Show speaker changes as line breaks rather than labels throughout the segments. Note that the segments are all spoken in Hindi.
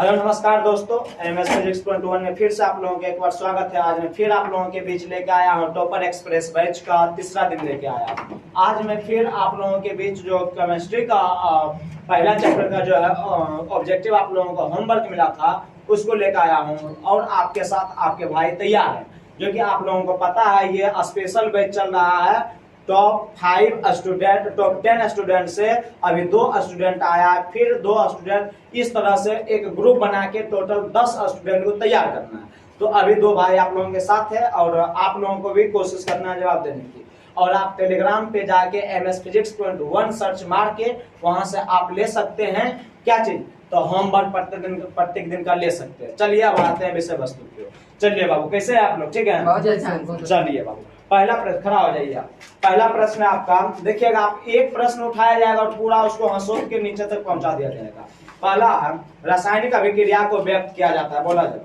हेलो नमस्कार दोस्तों, एमएस फिजिक्स 21 में फिर से आप लोगों का एक बार स्वागत है। आज मैं फिर आप लोगों के बीच लेके आया हूँ टॉपर एक्सप्रेस बैच का तीसरा दिन लेके आया हूँ। आज मैं फिर आप लोगों के बीच जो केमिस्ट्री का पहला चैप्टर का जो है ऑब्जेक्टिव आप लोगों को होमवर्क मिला था उसको लेकर आया हूँ और आपके साथ आपके भाई तैयार है। जो कि आप लोगों को पता है ये स्पेशल बैच चल रहा है। टॉप 10 स्टूडेंट से अभी 2 स्टूडेंट आया, फिर 2 स्टूडेंट, इस तरह से एक ग्रुप बना के टोटल 10 स्टूडेंट को तैयार करना है। तो अभी 2 भाई आप लोगों के साथ है और आप लोगों को भी कोशिश करना है जवाब देने की। और आप टेलीग्राम पे जाके एमएस फिजिक्स 21 सर्च मार के वहां से आप ले सकते हैं क्या चीज, तो होमवर्क प्रत्येक दिन का ले सकते हैं। चलिए अब आते हैं विषय वस्तु की। चलिए बाबू, कैसे है आप लोग? ठीक है,
बहुत अच्छा।
चलिए बाबू, पहला प्रश्न, खड़ा हो जाइए आप। पहला प्रश्न है आपका, देखिएगा आप एक प्रश्न उठाया जाएगा और पूरा उसको हंसोट के नीचे तक पहुंचा दिया जाएगा। पहला है रासायनिक अभिक्रिया को व्यक्त किया जाता है, बोला जाए।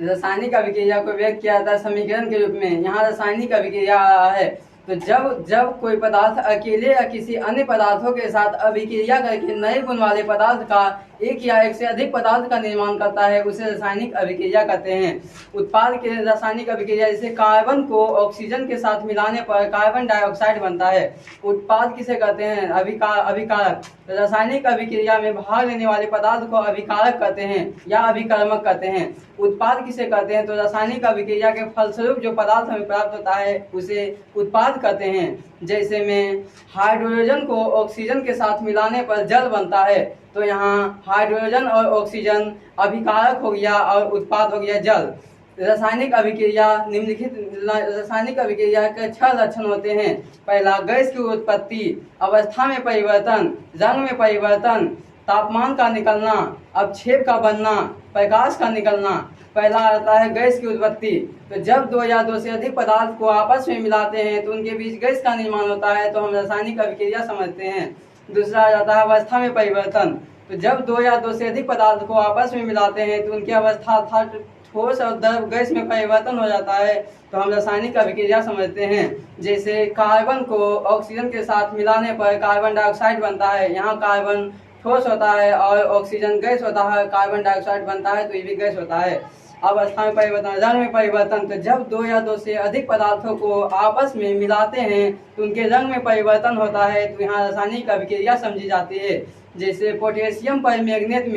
रासायनिक अभिक्रिया को व्यक्त किया जाता है समीकरण के रूप में। यहाँ रासायनिक अभिक्रिया है तो जब कोई पदार्थ अकेले या किसी अन्य पदार्थों के साथ अभिक्रिया करके नए गुण वाले पदार्थ का एक या एक से अधिक पदार्थ का निर्माण करता है उसे रासायनिक अभिक्रिया कहते हैं। उत्पाद के रासायनिक अभिक्रिया, जैसे कार्बन को ऑक्सीजन के साथ मिलाने पर कार्बन डाइऑक्साइड बनता है। उत्पाद किसे कहते हैं? अभिकारक। रासायनिक अभिक्रिया में भाग लेने वाले पदार्थ को अभिकारक कहते हैं या अभिकर्मक कहते हैं। उत्पाद किसे कहते हैं? तो रासायनिक अभिक्रिया के फलस्वरूप जो पदार्थ हमें प्राप्त होता है उसे उत्पाद कहते हैं। जैसे में हाइड्रोजन को ऑक्सीजन के साथ मिलाने पर जल बनता है, तो यहाँ हाइड्रोजन और ऑक्सीजन अभिकारक हो गया और उत्पाद हो गया जल। रासायनिक अभिक्रिया, निम्नलिखित रासायनिक अभिक्रिया के 6 लक्षण होते हैं। पहला, गैस की उत्पत्ति, अवस्था में परिवर्तन, रंग में परिवर्तन, तापमान का निकलना, अवक्षेप का बनना, प्रकाश का निकलना। पहला आता है गैस की उत्पत्ति। तो जब 2 या 2 से अधिक पदार्थ को आपस में मिलाते हैं तो उनके बीच गैस का निर्माण होता है, तो हम रासायनिक अभिक्रिया समझते हैं। दूसरा आ जाता है अवस्था में परिवर्तन। तो जब 2 या 2 से अधिक पदार्थ को आपस में मिलाते हैं तो उनकी अवस्था अर्थात ठोस और द्रव गैस में परिवर्तन हो जाता है, तो हम रासायनिक अभिक्रिया समझते हैं। जैसे कार्बन को ऑक्सीजन के साथ मिलाने पर कार्बन डाइऑक्साइड बनता है। यहाँ कार्बन ठोस होता है और ऑक्सीजन गैस होता है, कार्बन डाइऑक्साइड बनता है तो ये भी गैस होता है। अवस्था में परिवर्तन, रंग में परिवर्तन। तो जब 2 या 2 से अधिक पदार्थों को आपस में मिलाते हैं तो उनके रंग में परिवर्तन होता है, तो यहाँ रासायनिक अभिक्रिया समझी जाती है। जैसे पोटेशियम पर मैग्नेट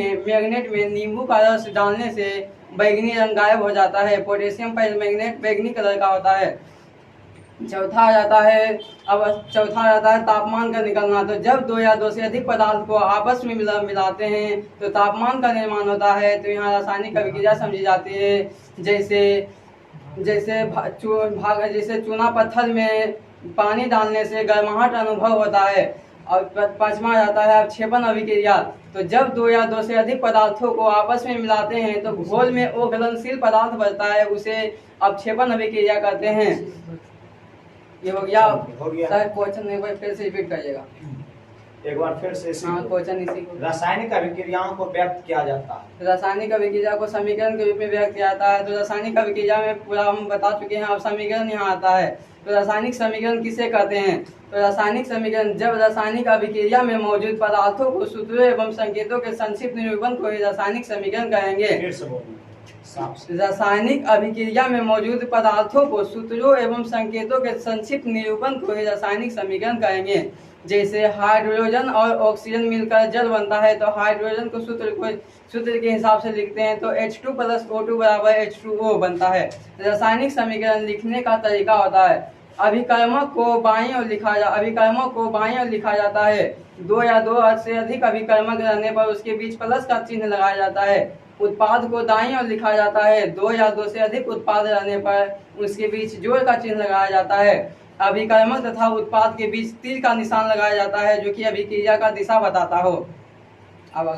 में नींबू का रस डालने से बैंगनी रंग गायब हो जाता है। पोटेशियम पर मैग्नेट बैंगनी कलर का होता है। चौथा आ जाता है तापमान का निकलना। तो जब 2 या 2 से अधिक पदार्थ को आपस में मिलाते हैं तो तापमान का निर्माण होता है, तो यहाँ रासायनिक अभिक्रिया समझी जाती है। जैसे चूना पत्थर में पानी डालने से गर्माहट अनुभव होता है। और 5वां आ जाता है अवक्षेपण अभिक्रिया। तो जब 2 या 2 से अधिक पदार्थों को आपस में मिलाते हैं तो घोल में ओघलनशील पदार्थ बनता है, उसे अवक्षेपण अभिक्रिया कहते हैं। ये हो गया सर। क्वेश्चन एक बार फिर से रिपीट करिएगा।
एक बार फिर से
क्वेश्चन इसी को।
रासायनिक अभिक्रियाओं को व्यक्त किया जाता है।
रासायनिक अभिक्रिया को समीकरण के रूप में व्यक्त किया जाता है। तो रासायनिक अभिक्रिया में पूरा हम बता चुके हैं, अब समीकरण यहाँ आता है। तो रासायनिक समीकरण किसे कहते हैं? तो रासायनिक समीकरण, जब रासायनिक अभिक्रिया में मौजूद पदार्थों को सूत्रों एवं संकेतों के संक्षिप्त निरूपण को रासायनिक समीकरण कहेंगे। रासायनिक अभिक्रिया में मौजूद पदार्थों को सूत्रों एवं संकेतों के संक्षिप्त निरूपण को रासायनिक समीकरण कहेंगे। जैसे हाइड्रोजन और ऑक्सीजन मिलकर जल बनता है, तो हाइड्रोजन को सूत्र के हिसाब से लिखते हैं तो H2 + O2 = H2O बनता है। रासायनिक समीकरण लिखने का तरीका होता है, अभिकर्मक को बाईं ओर लिखा जाता है। 2 या 2 से अधिक अभिकर्मक रहने पर उसके बीच प्लस का चिन्ह लगाया जाता है। उत्पाद को दाईं ओर लिखा जाता है। 2 या 2 से अधिक उत्पाद रहने पर उसके बीच जोड़ का चिन्ह लगाया जाता है। अभिकर्मक तथा उत्पाद के बीच तीर का निशान लगाया जाता है, जो कि अभिक्रिया का दिशा बताता हो। अब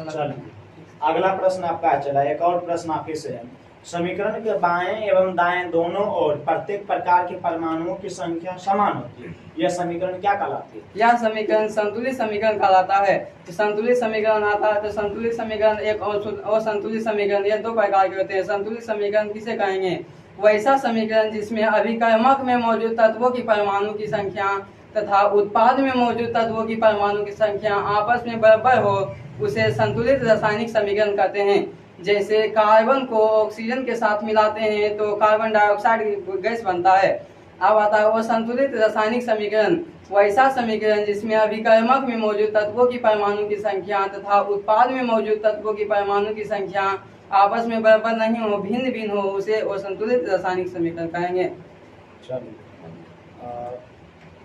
अगला प्रश्न आपका चला। एक और प्रश्न आपके से है, समीकरण के बाएं एवं दाएं दोनों ओर प्रत्येक प्रकार के परमाणुओं की संख्या समान होती है, यह समीकरण क्या कहलाती है?
यह समीकरण संतुलित समीकरण कहलाता है। तो संतुलित समीकरण आता है, तो संतुलित समीकरण एक और संतुलित समीकरण, यह 2 प्रकार के होते हैं। संतुलित समीकरण किसे कहेंगे? वैसा समीकरण जिसमें अभिकर्मक में मौजूद तत्वों की परमाणु की संख्या तथा उत्पाद में मौजूद तत्वों की परमाणु की संख्या आपस में बराबर हो, उसे संतुलित रासायनिक समीकरण कहते हैं। जैसे कार्बन को ऑक्सीजन के साथ मिलाते हैं तो कार्बन डाइऑक्साइड गैस बनता है। अब आता है वो संतुलित रासायनिक समीकरण, वैसा समीकरण जिसमें अभिकर्मक में मौजूद तत्वों की परमाणु की संख्या तथा उत्पाद में मौजूद तत्वों की परमाणु की संख्या आपस में बराबर नहीं हो, भिन्न भिन्न हो, उसे असंतुलित रासायनिक समीकरण कहेंगे।
चलिए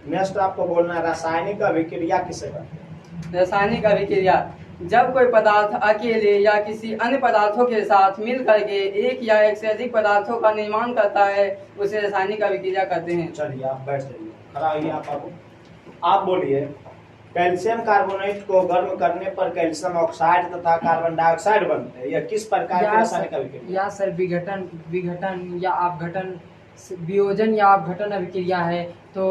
नेक्स्ट आपको बोलना है रासायनिक अभिक्रिया किसे कहते हैं?
रासायनिक अभिक्रिया जब कोई पदार्थ अकेले या किसी अन्य पदार्थों के साथ मिल करके एक या एक से अधिक पदार्थों का निर्माण करता है, उसे रासायनिक अभिक्रिया कहते हैं।
चलिए आप बैठ जाइए, खड़ा होइए आप बोलिए कैल्शियम कार्बोनेट को गर्म करने पर कैल्शियम ऑक्साइड तथा कार्बन डाइऑक्साइड बनते हैं। यह किस प्रकार की रासायनिक अभिक्रिया?
या सर विघटन या अपघटन, वियोजन या अपघटन अभिक्रिया है। तो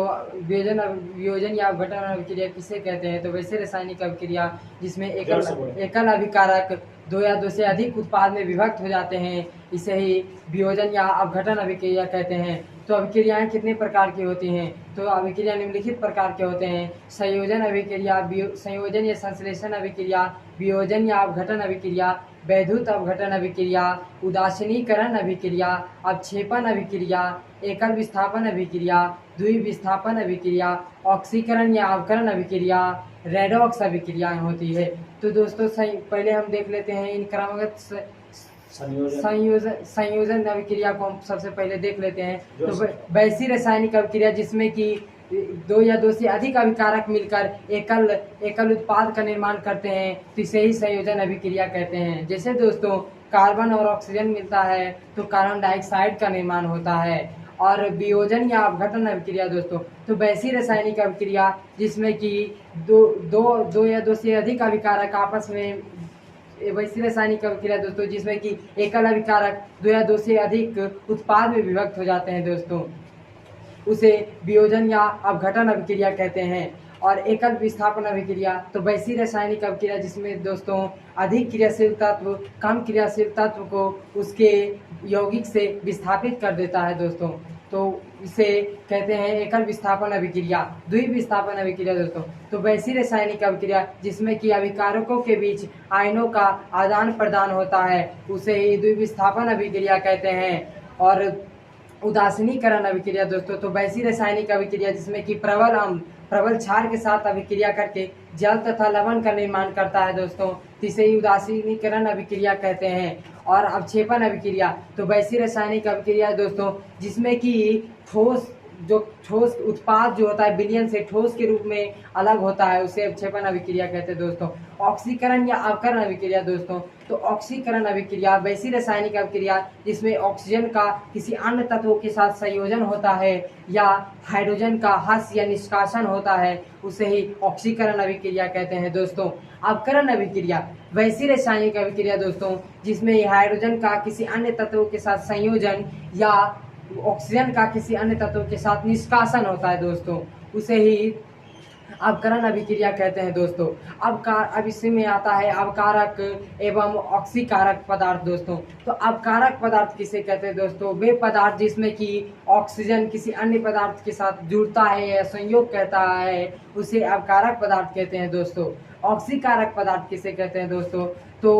वियोजन या अपघटन अभिक्रिया किसे कहते हैं? तो वैसे रासायनिक अभिक्रिया जिसमें एकल अभिकारक दो या दो से अधिक उत्पाद में विभक्त हो जाते हैं, इसे ही वियोजन या अपघटन अभिक्रिया कहते हैं। तो अभिक्रियाएं कितने प्रकार की होती हैं? तो अभिक्रिया निम्नलिखित प्रकार के होते हैं: संयोजन अभिक्रिया, संयोजन या संश्लेषण अभिक्रिया, वियोजन या अपघटन अभिक्रिया, वैद्युत अपघटन अभिक्रिया, उदासीनीकरण अभिक्रिया, अवक्षेपण अभिक्रिया, एकल विस्थापन अभिक्रिया, द्विविस्थापन अभिक्रिया, ऑक्सीकरण या अवकरण अभिक्रिया, रेडॉक्स अभिक्रियाएं होती है। तो दोस्तों पहले हम देख लेते हैं इन क्रमगत संयोजन अभिक्रिया को हम सबसे पहले देख लेते हैं। तो वैसी रासायनिक अभिक्रिया जिसमें कि दो या दो से अधिक अभिकारक मिलकर एकल उत्पाद का निर्माण करते हैं, तो इसे ही संयोजन अभिक्रिया कहते हैं। जैसे दोस्तों कार्बन और ऑक्सीजन मिलता है तो कार्बन डाइऑक्साइड का निर्माण होता है। और वियोजन या अपघटन अभिक्रिया दोस्तों, तो वैसी रासायनिक अभिक्रिया जिसमें कि दो या दो से अधिक अभिकारक आपस में, वैसी रासायनिक अभिक्रिया दोस्तों जिसमें कि एकल अभिकारक दो या दो से अधिक उत्पाद में विभक्त हो जाते हैं दोस्तों, उसे वियोजन या अपघटन अभिक्रिया कहते हैं। और एकल विस्थापन अभिक्रिया, तो वैसी रासायनिक अभिक्रिया जिसमें दोस्तों अधिक क्रियाशील तत्व कम क्रियाशील तत्व को उसके यौगिक से विस्थापित कर देता है दोस्तों, तो इसे कहते हैं एकल विस्थापन अभिक्रिया। द्विविस्थापन अभिक्रिया दोस्तों, तो वैसी रासायनिक अभिक्रिया जिसमें कि अभिकारकों के बीच आयनों का आदान प्रदान होता है, उसे ही द्विविस्थापन अभिक्रिया कहते हैं। और उदासीनीकरण अभिक्रिया दोस्तों, तो वैसी रासायनिक अभिक्रिया जिसमें कि प्रबल अम्ल प्रबल क्षार के साथ अभिक्रिया करके जल तथा लवण का निर्माण करता है दोस्तों, इसे ही उदासीनीकरण अभिक्रिया कहते हैं। और अवक्षेपण अभिक्रिया, तो वैसी रासायनिक अभिक्रिया दोस्तों जिसमें कि ठोस उत्पाद जो होता है विलयन से ठोस के रूप में अलग होता है, उसे अवक्षेपण अभिक्रिया कहते हैं दोस्तों। ऑक्सीकरण या अवकरण अभिक्रिया दोस्तों, तो ऑक्सीकरण अभिक्रिया वैसी रासायनिक अभिक्रिया जिसमें ऑक्सीजन का किसी अन्य तत्वों के साथ संयोजन होता है या हाइड्रोजन का ह्रास या निष्कासन होता है, उसे ही ऑक्सीकरण अभिक्रिया कहते हैं दोस्तों। अवकरण अभिक्रिया वैसी रासायनिक अभिक्रिया दोस्तों जिसमें हाइड्रोजन का किसी अन्य तत्वों के साथ संयोजन या ऑक्सीजन का किसी अन्य तत्व के साथ निष्कासन होता है दोस्तों, उसे ही अवकरण अभिक्रिया कहते हैं दोस्तों। अब इसमें आता है अवकारक एवं ऑक्सीकारक पदार्थ दोस्तों। तो अवकारक पदार्थ किसे कहते हैं दोस्तों? वे पदार्थ जिसमें कि ऑक्सीजन किसी अन्य पदार्थ के साथ जुड़ता है या संयोग कहता है, उसे अवकारक पदार्थ कहते हैं दोस्तों। ऑक्सीकारक पदार्थ किसे कहते हैं दोस्तों? तो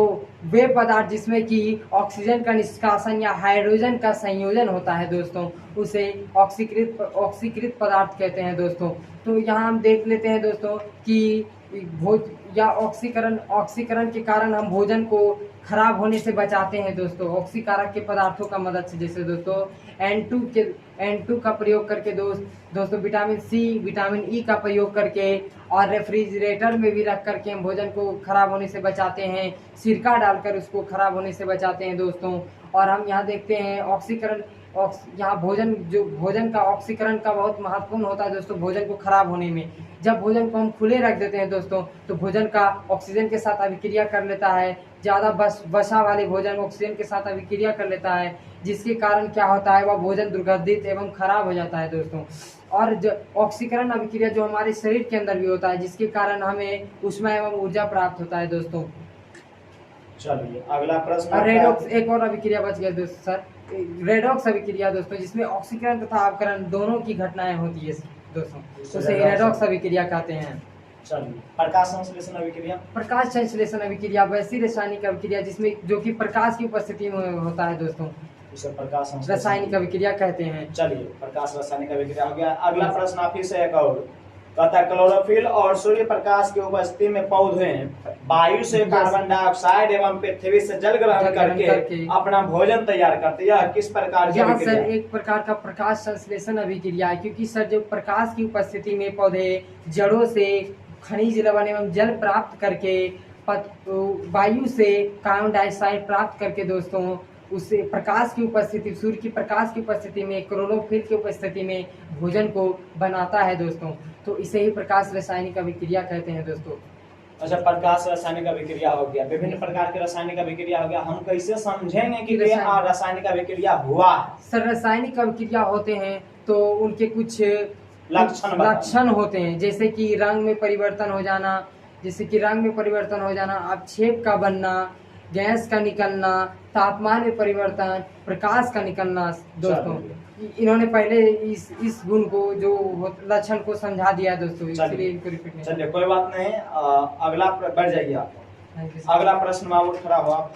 वे पदार्थ जिसमें कि ऑक्सीजन का निष्कासन या हाइड्रोजन का संयोजन होता है दोस्तों, उसे ऑक्सीकृत पदार्थ कहते हैं दोस्तों। तो यहाँ हम देख लेते हैं दोस्तों कि ऑक्सीकरण के कारण हम भोजन को खराब होने से बचाते हैं दोस्तों, ऑक्सीकारक के पदार्थों का मदद से। जैसे दोस्तों N2 का प्रयोग करके दोस्तों विटामिन सी विटामिन ई का प्रयोग करके और रेफ्रिजरेटर में भी रख करके हम भोजन को खराब होने से बचाते हैं, सिरका डालकर उसको खराब होने से बचाते हैं दोस्तों। और हम यहाँ देखते हैं ऑक्सीकरण, यहाँ भोजन का ऑक्सीकरण का बहुत महत्वपूर्ण होता है दोस्तों भोजन को खराब होने में। जब भोजन को हम खुले रख देते हैं दोस्तों, तो भोजन का ऑक्सीजन के साथ अभिक्रिया कर लेता है, ज़्यादा वसा वाले भोजन ऑक्सीजन के साथ अभिक्रिया कर लेता है, जिसके कारण क्या होता है, वह भोजन दुर्गंधित एवं खराब हो जाता है दोस्तों। और जो ऑक्सीकरण अभिक्रिया जो हमारे शरीर के अंदर भी होता है, जिसके कारण हमें ऊष्मा एवं ऊर्जा प्राप्त होता है दोस्तों।
चलिए अगला प्रश्न।
रेडॉक्स एक और अभिक्रिया बच गया दोस्तों सर, रेडॉक्स अभिक्रिया दोस्तों जिसमें ऑक्सीकरण तथा अपकरण दोनों की घटनाएं होती है दोस्तों, उसे रेडॉक्स अभिक्रिया कहते हैं।
चलिए, प्रकाश संश्लेषण अभिक्रिया।
प्रकाश संश्लेषण अभिक्रिया वैसी रासायनिक अभिक्रिया जिसमें जो कि प्रकाश की उपस्थिति में होता है दोस्तों,
उसे प्रकाश संश्लेषण
रासायनिक अभिक्रिया कहते हैं।
चलिए, प्रकाश रासायनिक अभिक्रिया हो गया। अगला प्रश्न आप फिर से एक और कहता है, क्लोरोफिल और सूर्य प्रकाश की उपस्थिति में पौधे वायु से कार्बन डाइऑक्साइड एवं पृथ्वी से जल ग्रहण करके अपना भोजन तैयार करते हैं। यह किस प्रकार की
यहाँ
अभिक्रिया
सर
है?
एक प्रकार का प्रकाश संश्लेषण अभिक्रिया है, क्योंकि सर जो प्रकाश की उपस्थिति में पौधे जड़ों से खनिज लवण एवं जल प्राप्त करके वायु से कार्बन डाइऑक्साइड प्राप्त करके दोस्तों उससे प्रकाश की उपस्थिति, सूर्य की प्रकाश की उपस्थिति में, क्लोरोफिल की उपस्थिति में भोजन को बनाता है दोस्तों। तो इसे ही प्रकाश रासायनिक अभिक्रिया कहते हैं दोस्तों।
अच्छा, प्रकाश रासायनिक अभिक्रिया हो गया, विभिन्न प्रकार के रासायनिक अभिक्रिया हो गया। हम कैसे समझेंगे कि ये रासायनिक अभिक्रिया हुआ है?
सर रासायनिक अभिक्रिया होते हैं तो उनके कुछ
लक्षण
होते हैं, जैसे कि रंग में परिवर्तन हो जाना, अपक्षेप का बनना, गैस का निकलना, तापमान में परिवर्तन, प्रकाश का निकलना दोस्तों। इन्होंने पहले इस गुण को जो लक्षण को समझा दिया दोस्तों, इसलिए इनको रिपीट नहीं।
चलिए, कोई बात नहीं। अगला बढ़ जाइए आप। अगला प्रश्न बाबू खड़ा हुआ।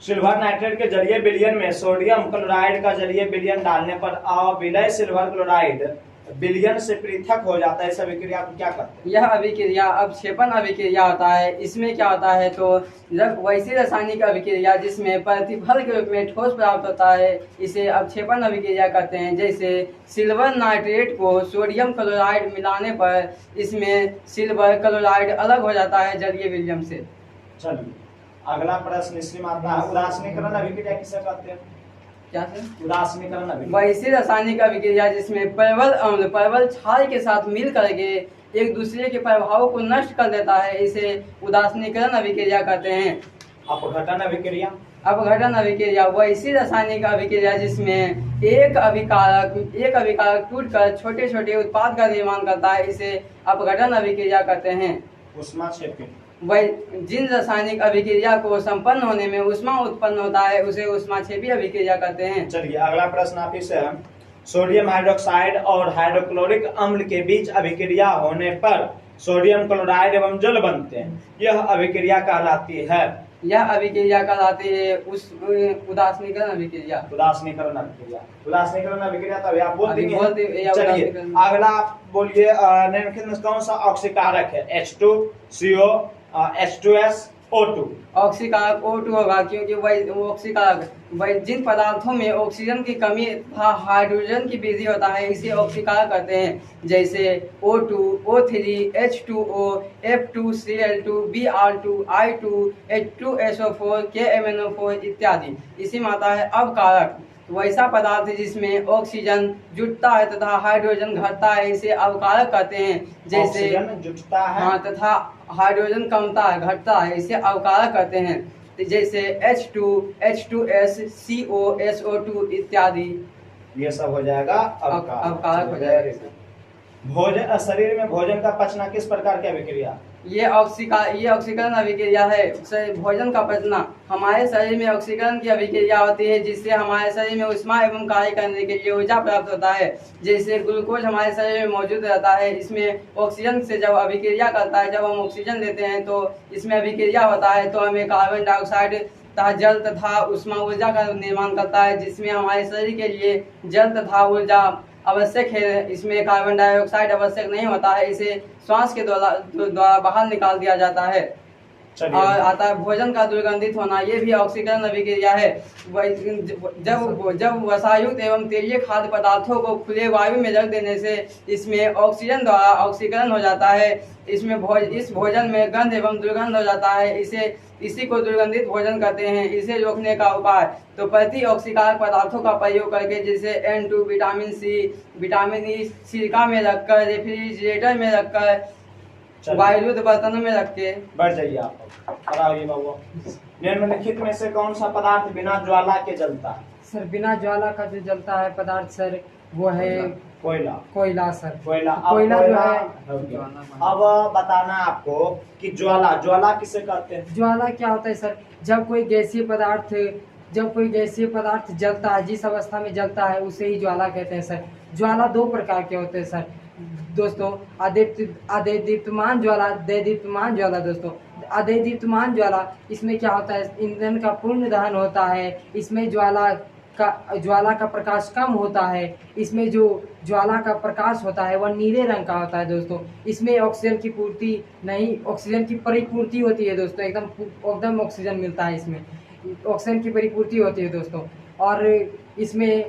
सिल्वर नाइट्रेट के जलीय विलयन में सोडियम क्लोराइड का जलीय विलयन डालने पर अविलय सिल्वर क्लोराइड विलयन से पृथक हो जाता है। इस अभिक्रिया को क्या कहते हैं?
यह अभिक्रिया अवक्षेपण अभिक्रिया होता है। इसमें क्या होता है तो जब वैसी रासायनिक अभिक्रिया जिसमें प्रतिफल के रूप में ठोस प्राप्त होता है, इसे अवक्षेपण अभिक्रिया कहते हैं। जैसे सिल्वर नाइट्रेट को सोडियम क्लोराइड मिलाने पर इसमें सिल्वर क्लोराइड अलग हो जाता है जलीय विलयन से।
चलिए, अगला प्रश्न इसमें आता है, उदासीनीकरण अभिक्रिया किसे कहते हैं?
क्या सर?
उदासीनीकरण अभिक्रिया
वैसी रासायनिक अभिक्रिया जिसमें परवल अम्ल परवल क्षार के साथ मिल करके एक दूसरे के प्रभाव को नष्ट कर देता है, इसे उदासीनीकरण अभिक्रिया कहते हैं।
अपघटन अभिक्रिया।
अपघटन अभिक्रिया वैसी रासायनिक अभिक्रिया जिसमें एक अभिकारक टूटकर छोटे छोटे उत्पाद का निर्माण करता है, इसे अपघटन अभिक्रिया कहते हैं।
ऊष्माक्षेपी।
जिन रासायनिक अभिक्रिया को संपन्न होने में ऊष्मा उत्पन्न होता है, उसे ऊष्माक्षेपी अभिक्रिया कहते हैं।
चलिए, अगला प्रश्न आप से है, सोडियम हाइड्रोक्साइड और हाइड्रोक्लोरिक अम्ल के बीच अभिक्रिया होने पर सोडियम क्लोराइड एवं जल बनते हैं। यह अभिक्रिया कहलाती है।
यह अभिक्रिया कहलाती है उदासीनीकरण अभिक्रिया।
उदासीनीकरण अभिक्रिया। उदासीनीकरण अभिक्रिया तभी आप बोल देंगे। चलिए,
चलिए
अगला आप बोलिए, निम्नलिखित में कौन सा ऑक्सीकारक है? H2CO, H2S, O2।
ऑक्सीकारक O2 होगा, क्योंकि वही ऑक्सीकारक जिन पदार्थों में ऑक्सीजन की कमी तथा हाइड्रोजन की वृद्धि होता है, इसे ऑक्सीकारक कहते हैं। जैसे O2, O3, H2O, F2Cl2, Br2, I2, H2SO4, KMnO4 इत्यादि। इसी में आता है अवकारक, वैसा पदार्थ जिसमें ऑक्सीजन जुटता है तथा हाइड्रोजन घटता है, इसे अवकारक कहते हैं। जैसे
ऑक्सीजन जुटता है,
हाँ, तथा हाइड्रोजन कमता है, घटता है, इसे अवकारक कहते हैं। जैसे H2, H2S, CO, SO2 इत्यादि।
ये सब हो जाएगा
अवकारक हो जाएगा।
भोजन, शरीर में भोजन का पचना किस प्रकार की अभिक्रिया?
ये ऑक्सीकरण अभिक्रिया है। भोजन का पचना, हमारे शरीर में ऑक्सीकरण की अभिक्रिया होती है, जिससे हमारे शरीर में ऊष्मा एवं कार्य करने के लिए ऊर्जा प्राप्त होता है। जैसे ग्लूकोज हमारे शरीर में मौजूद रहता है, इसमें ऑक्सीजन से जब अभिक्रिया करता है, जब हम ऑक्सीजन लेते हैं तो इसमें अभिक्रिया होता है, तो हमें कार्बन डाइऑक्साइड तथा जल तथा ऊष्मा ऊर्जा का निर्माण करता है, जिसमें हमारे शरीर के लिए जल तथा ऊर्जा आवश्यक है। इसमें कार्बन डाइऑक्साइड आवश्यक नहीं होता है, इसे श्वास के द्वारा बाहर निकाल दिया जाता है। और आता है भोजन का दुर्गंधित होना, ये भी ऑक्सीकरण अभिक्रिया है। जब वसायुक्त एवं तेलीय खाद्य पदार्थों को खुले वायु में रख देने से इसमें ऑक्सीजन द्वारा ऑक्सीकरण हो जाता है। इसमें इस भोजन में गंध एवं दुर्गंध हो जाता है, इसी को दुर्गंधित भोजन कहते हैं। इसे रोकने का उपाय तो प्रति ऑक्सीकारक पदार्थों का प्रयोग करके, जैसे N2, vitamin C, vitamin E सिरका में रखकर, रेफ्रिजरेटर में रखकर, वायुयुक्त बर्तनों में रख के।
बढ़ जाइए आप, बाबू। निम्नलिखित में से कौन सा पदार्थ बिना ज्वाला के जलता है?
सर बिना ज्वाला का जो जलता है पदार्थ सर, वो है कोयला सर।
कोयला
जो है।
अब बताना आपको कि ज्वाला किसे कहते हैं?
ज्वाला क्या होता है सर? जब कोई गैसीय पदार्थ जलता है, जिस अवस्था में जलता है उसे ही ज्वाला कहते हैं सर। ज्वाला दो प्रकार के होते हैं सर। दोस्तों अदेदीप्यमान ज्वाला दोस्तों, अदेदीप्यमान ज्वाला, इसमें क्या होता है, ईंधन का पूर्ण दहन होता है। इसमें ज्वाला का प्रकाश कम होता है। इसमें जो ज्वाला का प्रकाश होता है वह नीले रंग का होता है दोस्तों। इसमें ऑक्सीजन की पूर्ति नहीं, ऑक्सीजन की परिपूर्ति होती है दोस्तों, एकदम ऑक्सीजन मिलता है इसमें, ऑक्सीजन की परिपूर्ति होती है दोस्तों। और इसमें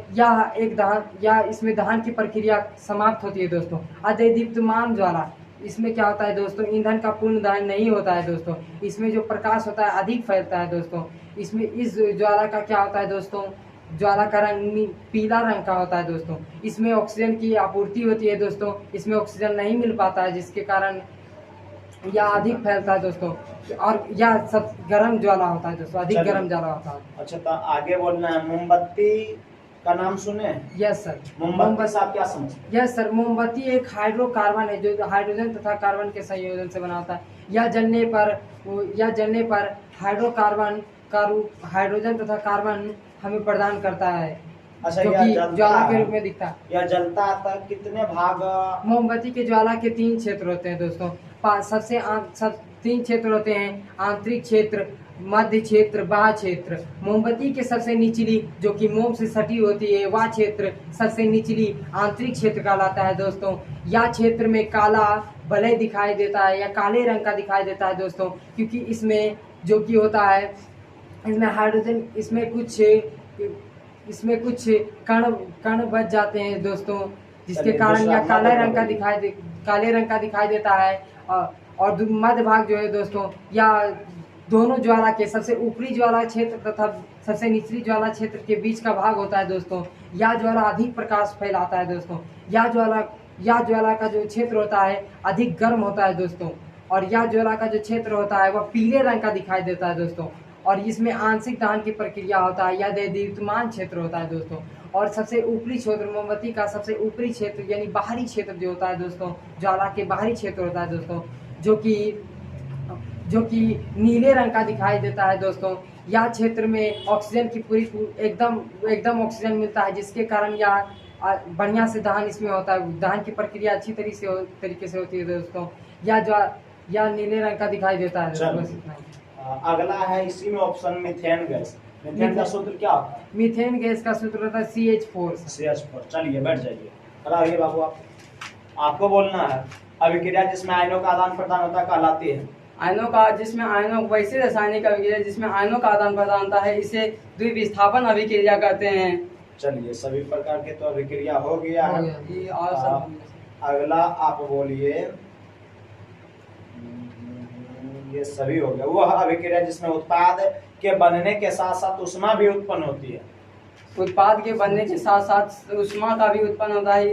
इसमें दहन की प्रक्रिया समाप्त होती है दोस्तों। अदेदीप्यमान ज्वाला, इसमें क्या होता है दोस्तों, ईंधन का पूर्ण दहन नहीं होता है दोस्तों। इसमें जो प्रकाश होता है अधिक फैलता है दोस्तों। इसमें इस ज्वाला का क्या होता है दोस्तों, ज्वाला का रंग पीला रंग का होता है दोस्तों। इसमें ऑक्सीजन की आपूर्ति होती है दोस्तों, इसमें ऑक्सीजन नहीं मिल पाता है, जिसके कारण यह अधिक फैलता है दोस्तों। और यह सब गर्म ज्वाला होता है दोस्तों, अधिक गर्म ज्वाला होता है।
अच्छा, तो आगे बोलना है, मोमबत्ती का नाम सुने हैं?
Yes sir.
मोमबत्ती से आप क्या समझते हैं?
यस सर, मोमबत्ती एक हाइड्रोकार्बन है जो हाइड्रोजन तथा कार्बन के संयोजन से बना होता है। यह जलने पर हाइड्रोजन तथा कार्बन हमें प्रदान करता है,
अच्छा,
जो कि ज्वाला के रूप में दिखता है।
यह जलता है कितने भाग?
मोमबत्ती के ज्वाला के 3 क्षेत्र होते हैं दोस्तों। तीन क्षेत्र होते हैं, आंतरिक क्षेत्र, मध्य क्षेत्र, बाह्य क्षेत्र। मोमबत्ती के सबसे निचली, जो कि मोम से सटी होती है, वह क्षेत्र सबसे निचली आंतरिक क्षेत्र कहलाता है दोस्तों। यह क्षेत्र में काला वलय दिखाई देता है या काले रंग का दिखाई देता है दोस्तों, क्योंकि इसमें जो कि होता है, इसमें हाइड्रोजन, इसमें कुछ कण बच जाते हैं दोस्तों, जिसके कारण यह काले रंग का दिखाई देता है। और मध्य भाग जो है दोस्तों, या दोनों ज्वाला के सबसे ऊपरी ज्वाला क्षेत्र तथा सबसे निचली ज्वाला क्षेत्र के बीच का भाग होता है दोस्तों। यह ज्वाला अधिक प्रकाश फैलाता है दोस्तों। यह ज्वाला का जो क्षेत्र होता है अधिक गर्म होता है दोस्तों। और यह ज्वाला का जो क्षेत्र होता है वह पीले रंग का दिखाई देता है दोस्तों। और इसमें आंशिक दहन की प्रक्रिया होता है, यह देदीप्यमान क्षेत्र होता है दोस्तों। और सबसे ऊपरी क्षेत्र, मोमबत्ती का सबसे ऊपरी क्षेत्र यानी बाहरी क्षेत्र जो होता है दोस्तों, ज्वाला के बाहरी क्षेत्र होता है दोस्तों, जो कि नीले रंग का दिखाई देता है दोस्तों। यह क्षेत्र में ऑक्सीजन की एकदम ऑक्सीजन मिलता है, जिसके कारण यह बढ़िया से दहन इसमें होता है, दहन की प्रक्रिया अच्छी तरीके से होती है दोस्तों। यह नीले रंग का दिखाई देता है दोस्तों।
अगला है इसी में ऑप्शन मीथेन गैस। मीथेन का सूत्र क्या होता है?
मीथेन गैस का सूत्र होता है CH4।
चलिए बैठ जाइए। आइए बाबू, आपको बोलना है अभिक्रिया जिसमें आयनों का आदान प्रदान होता कहलाती है।
जिसमें आयनों वैसी रासायनिक अभिक्रिया जिसमें आयनों का आदान प्रदान होता है, इसे द्विविस्थापन अभिक्रिया कहते हैं। चलिए,
सभी प्रकार के तो अभिक्रिया हो गया है। अगला आप बोलिए, ये सभी हो गया। वह अभिक्रिया जिसमें उत्पाद के बनने के साथ साथ उष्मा भी उत्पन्न होती है।
उत्पाद के बनने के साथ साथ उष्मा का भी उत्पन्न होता है,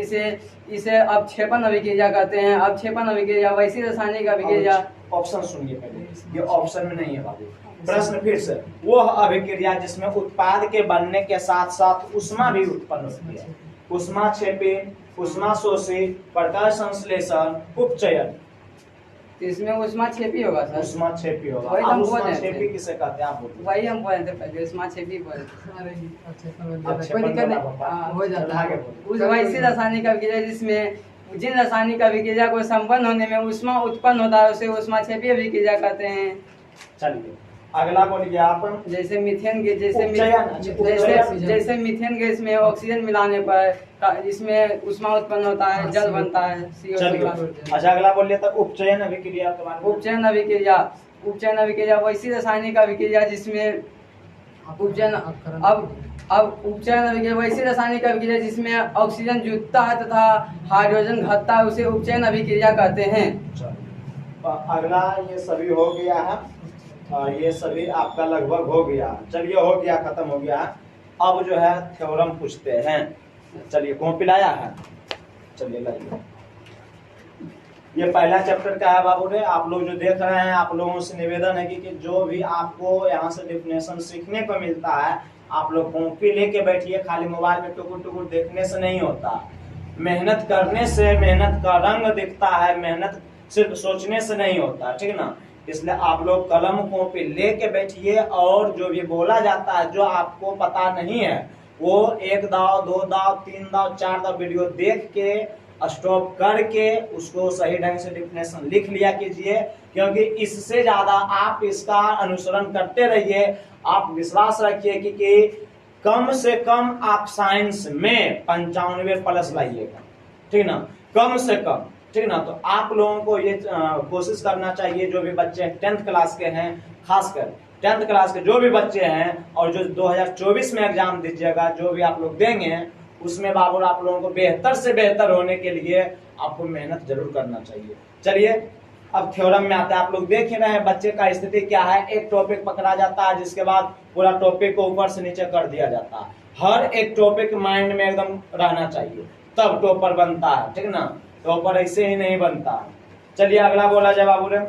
इसे अवक्षेपण अभिक्रिया कहते हैं। अवक्षेपण अभिक्रिया वैसी रासायनिक अभिक्रिया।
ऑप्शन सुनिए पहले, ये ऑप्शन में नहीं है बाबू। प्रश्न फिर से, वह अभिक्रिया जिसमें उत्पाद के बनने के साथ साथ उष्मा भी उत्पन्न होती है। उष्मा छेपी, उष्मा शोषी, प्रकाश संश्लेषण, उपचयन।
इसमें उष्मा छेपी होगा सर।
उष्मा छेपी होगा।
वही हम
उष्मा छेपी किसे कहते हैं आप बोलिए?
वही हम बोलते पहले, उष्मा छेपी बोलते।
कोई दिक्कत नहीं, हो जाता है।
उस वैसी रासायनिक अभिक्रिया जिसमें जिन रासायनिक अभिक्रिया को संपन्न होने में उष्मा उत्पन्न होता है, उसे उष्मा छेपी अभिक्रिया कहते हैं।
चलिए, अगला बोलिए आप।
जैसे मीथेन गैस, जैसे मीथेन गैस में ऑक्सीजन मिलाने पर इसमें उष्मा उत्पन्न होता है, जल बनता है।
अच्छा, अगला बोलिए तो उपचयन अभिक्रिया।
उपचयन अभिक्रिया वैसी रासायनिक अभिक्रिया जिसमें उपचयन अभिक्रिया वैसी रासायनिक अभिक्रिया जिसमें ऑक्सीजन जुटता है तथा हाइड्रोजन घटता है, उसे उपचयन अभिक्रिया कहते हैं।
अगला ये सभी हो गया है, ये सभी आपका लगभग हो गया। चलिए, हो गया, खत्म हो गया। अब जो है थ्योरम पूछते हैं। चलिए, कॉपी लाया है? चलिए लाइए। ये पहला चैप्टर का है बाबू रे। आप लोग जो देख रहे हैं, आप लोगों से निवेदन है कि जो भी आपको यहाँ से डेफिनेशन सीखने को मिलता है, आप लोग कॉपी लेके बैठिए। खाली मोबाइल में टुकुर टुकुर देखने से नहीं होता, मेहनत करने से मेहनत का रंग दिखता है, मेहनत सिर्फ सोचने से नहीं होता, ठीक ना। इसलिए आप लोग कलम कॉपी लेके बैठिए, और जो भी बोला जाता है, जो आपको पता नहीं है, वो 1 दाव 2 दाव 3 दाव 4 दाव वीडियो देख के स्टॉप करके उसको सही ढंग से डिफिनेशन लिख लिया कीजिए, क्योंकि इससे ज्यादा आप इसका अनुसरण करते रहिए। आप विश्वास रखिए कि कम से कम आप साइंस में 95 प्लस लाइएगा, ठीक ना, कम से कम, ठीक ना। तो आप लोगों को ये कोशिश करना चाहिए, जो भी बच्चे 10th क्लास के हैं, खासकर 10th क्लास के जो भी बच्चे हैं, और जो 2024 में एग्जाम दीजिएगा, जो भी आप लोग देंगे, उसमें बाबू आप लोगों को बेहतर से बेहतर होने के लिए आपको मेहनत जरूर करना चाहिए। चलिए अब थ्योरम में आते हैं। आप लोग देख ही रहे हैं बच्चे का स्थिति क्या है। एक टॉपिक पकड़ा जाता है, जिसके बाद पूरा टॉपिक को ऊपर से नीचे कर दिया जाता है। हर एक टॉपिक माइंड में एकदम रहना चाहिए, तब टॉपर बनता है, ठीक ना। टॉपर ऐसे ही नहीं बनता है। चलिए अगला बोला जाए बाबू रे।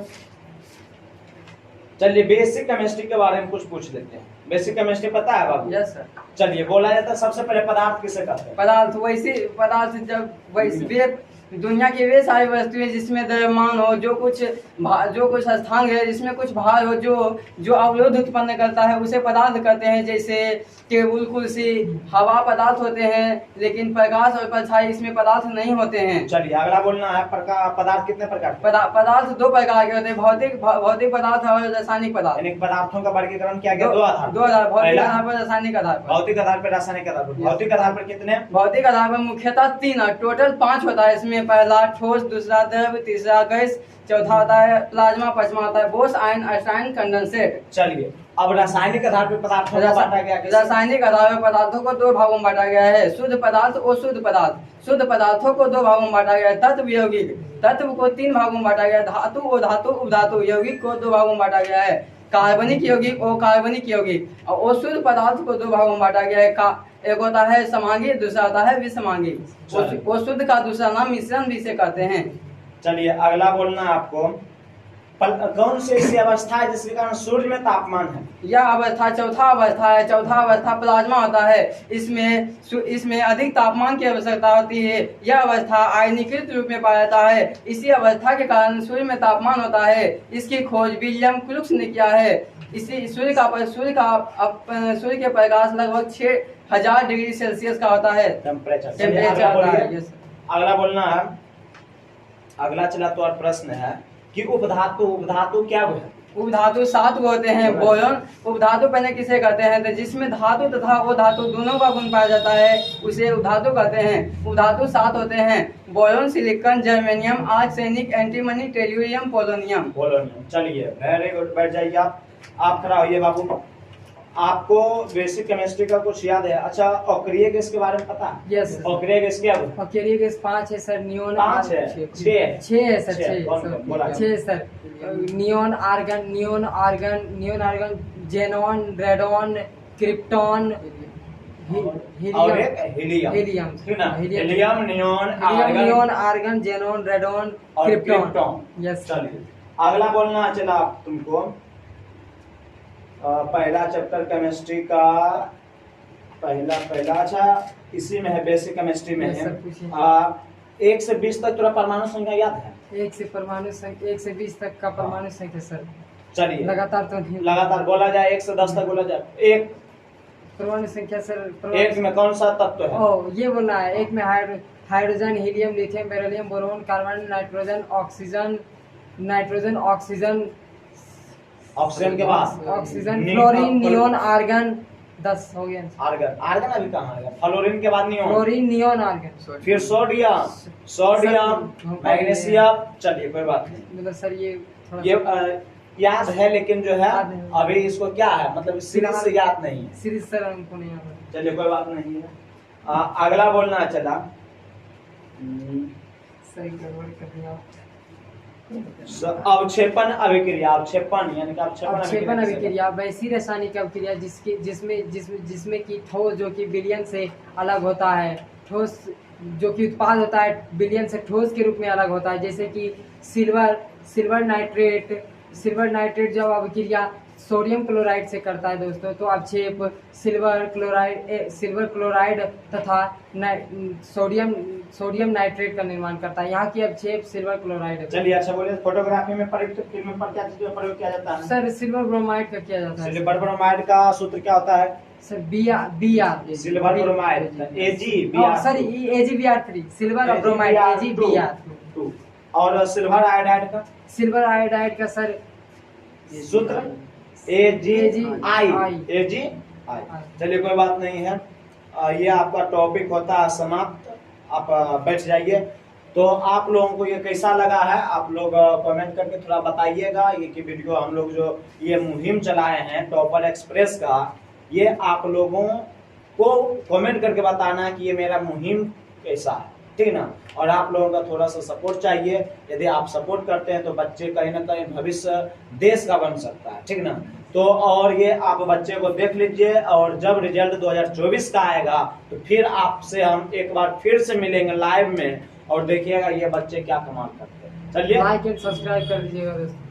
चलिए बेसिक केमिस्ट्री के बारे में कुछ पूछ लेते हैं। बेसिक केमिस्ट्री पता है बाबू?
Yes sir.
चलिए बोला जाता है सबसे पहले पदार्थ किसे कहते हैं?
पदार्थ वैसे पदार्थ जब वैसे दुनिया की वे सारी वस्तुएं जिसमें द्रव्यमान हो, जो कुछ स्थान है जिसमें कुछ भार हो, जो अवरोध उत्पन्न करता है, उसे पदार्थ कहते हैं। जैसे टेबुल कुर्सी हवा पदार्थ होते हैं, लेकिन प्रकाश और परछाई इसमें पदार्थ नहीं होते हैं।
चलिए अगला बोलना है पदार्थ कितने प्रकार के?
पदार्थ दो प्रकार के होते हैं, भौतिक पदार्थ और रासायनिक पदार्थ।
यानी पदार्थों का वर्गीकरण क्या गया? दो आधार,
भौतिक आधार पर, रासायनिक आधार पर।
भौतिक आधार पर, रासायनिक आधार पर। भौतिक आधार पर कितने?
भौतिक आधार पर मुख्यतः 3, टोटल 5 होता है। इसमें पहला ठोस, दूसरा द्रव, तीसरा गैस, चौथा होता है प्लाज्मा, पांचवा होता है बोस आयन आइंस्टाइन कंडेंसेट।
चलिए अब रासायनिक आधार पर पदार्थों को बांटा गया कैसे?
रासायनिक आधार पर पदार्थों को 2 भागों में बांटा गया है, शुद्ध पदार्थ और शुद्ध पदार्थ। शुद्ध पदार्थों को 2 भागों में बांटा गया है, तत्व यौगिक। तत्व को 3 भागों में बांटा गया है, धातु और धातु उपधातु। यौगिक को 2 भागों में बांटा गया है, कार्बनिक यौगिक और कार्बनिक यौगिक। और शुद्ध पदार्थ को 2 भागों में बांटा गया है, एक होता है समांगी, दूसरा होता है विषमांगी। वो शुद्ध का दूसरा नाम मिश्रण भी से कहते हैं।
चलिए अगला बोलना आपको, कौन सी ऐसी अवस्था है जिसके कारण सूर्य में तापमान है?
यह अवस्था चौथा अवस्था है। चौथा अवस्था प्लाज्मा होता है। इसमें अधिक तापमान की आवश्यकता होती है। यह अवस्था आयनीकृत रूप में पाया जाता है। इसी अवस्था के कारण सूर्य में तापमान होता है। इसकी खोज विलियम क्रूक्स ने किया है। इसी सूर्य के प्रकाश लगभग 6000 डिग्री सेल्सियस का होता है टेम्परेचर।
अगला बोलना है, अगला चला तो और प्रश्न है कि उपधातु क्या है?
उपधातु 7 होते हैं। बोरॉन उपधातु पहले किसे कहते हैं? तो जिसमें धातु तथा अधातु दोनों का गुण पाया जाता है उसे उपधातु कहते हैं। उपधातु 7 होते हैं, boron, silicon, germanium, arsenic, antimony, tellurium, polonium.
चलिए वेरी गुड, बैठ जाइए आप खड़ा होइए बाबू। आपको बेसिक केमिस्ट्री का कुछ याद है? अच्छा अक्रिय गैस के बारे में पता है?
यस।
अक्रिय गैस क्या है?
अक्रिय गैस 5 है सर। नियोन
5 है, 6 है
sir. 6 sir. Neon argon, xenon, radon, krypton,
और एक हीलियम, ठीक ना? Helium, neon,
argon, xenon, radon,
और
क्रिप्टॉन। यस।
चलिए अगला बोलना चला तुमको, पहला चैप्टर केमिस्ट्री का पहला अच्छा इसी में है, बेसिक केमिस्ट्री में है। 1 से 20 तक तुरा परमाणु संख्या याद है?
1 से 20 तक का परमाणु संख्या सर।
चलिए
लगातार तो नहीं,
लगातार बोला जाए। 1 से 10 तक बोला जाए। एक
परमाणु संख्या सर।
1 में कौन सा तत्व है?
ओ ये बोलना है। 1 में hydrogen, helium, lithium, beryllium, boron, carbon, nitrogen, oxygen के बाद ऑक्सीजन, फ्लोरीन, नियोन, आर्गन। 10 हो गया।
आर्गन अभी कहाँ है? फ्लोरीन के बाद नियोन,
फ्लोरीन, नियोन, आर्गन,
फिर सोडियम, मैग्नीशियम। चलिए कोई बात नहीं,
मतलब सर ये
याद है, लेकिन जो है अभी इसको क्या है मतलब सीरीज से याद नहीं है।
सीरीज सर हमको नहीं याद है।
चलिए कोई बात नहीं है। अगला बोलना चला,
सही गड़बड़ कर दिया।
अवक्षेपण अभिक्रिया। अवक्षेपण यानी कि
अवक्षेपण अभिक्रिया वैसी रासायनिक अभिक्रिया जिसमें कि ठोस जो कि विलयन से अलग होता है, ठोस जो कि उत्पाद होता है विलयन से ठोस के रूप में अलग होता है। जैसे कि सिल्वर नाइट्रेट जब अभिक्रिया सोडियम क्लोराइड से करता है दोस्तों, तो अवक्षेप सिल्वर क्लोराइड तथा सोडियम नाइट्रेट का निर्माण करता है। यहाँ की अवक्षेप सिल्वर क्लोराइड है।
चलिए अच्छा बोलिए, फोटोग्राफी में प्रयुक्त फिल्म पर क्या चीज प्रयोग किया जाता है?
सर सिल्वर ब्रोमाइड का किया जाता है।
सिल्वर ब्रोमाइड का सूत्र क्या होता है?
Sir BR
silver bromide
sorry AgBr3 silver और ब्रोमाइड AgBr2
और सिल्वर आयोडाइड का
सिल्वर आयोडाइड का सर
सूत्र AgI। चलिए कोई बात नहीं है, ये आपका टॉपिक होता है समाप्त। आप बैठ जाइए। तो आप लोगों को ये कैसा लगा है आप लोग कमेंट करके थोड़ा बताइएगा। ये कि वीडियो हम लोग जो ये मुहिम चलाए हैं टॉपर एक्सप्रेस का, ये आप लोगों को कमेंट करके बताना है कि ये मेरा मुहिम कैसा है, ठीक ना। और आप लोगों का थोड़ा सा सपोर्ट चाहिए। यदि आप सपोर्ट करते हैं तो बच्चे कहीं ना कहीं भविष्य देश का बन सकता है, ठीक ना। तो और ये आप बच्चे को देख लीजिए, और जब रिजल्ट 2024 का आएगा तो फिर आपसे हम एक बार फिर से मिलेंगे लाइव में, और देखिएगा ये बच्चे क्या कमाल करते हैं। चलिए
लाइक एंड सब्सक्राइब कर दीजिएगा दोस्तों।